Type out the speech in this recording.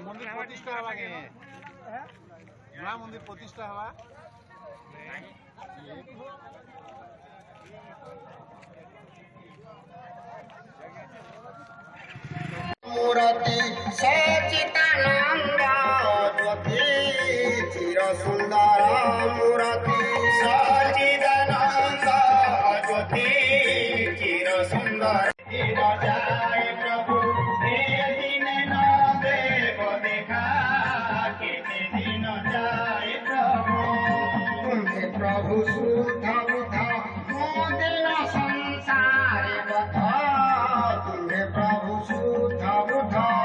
मंदिर प्रतिष्ठा हवा के नया मंदिर प्रतिष्ठा हवा मूर्ति सचितानंद ज्योति चिर सुंदर मूर्ति सचिदानंद ज्योति चिर सुंदर जाए प्रभु दिन न देव देखा कितने दिन जाए प्रभु तुम्हें प्रभु शुद्ध बुद्ध मोदिन संसार बता तुम्हें प्रभु शुद्ध बुद्ध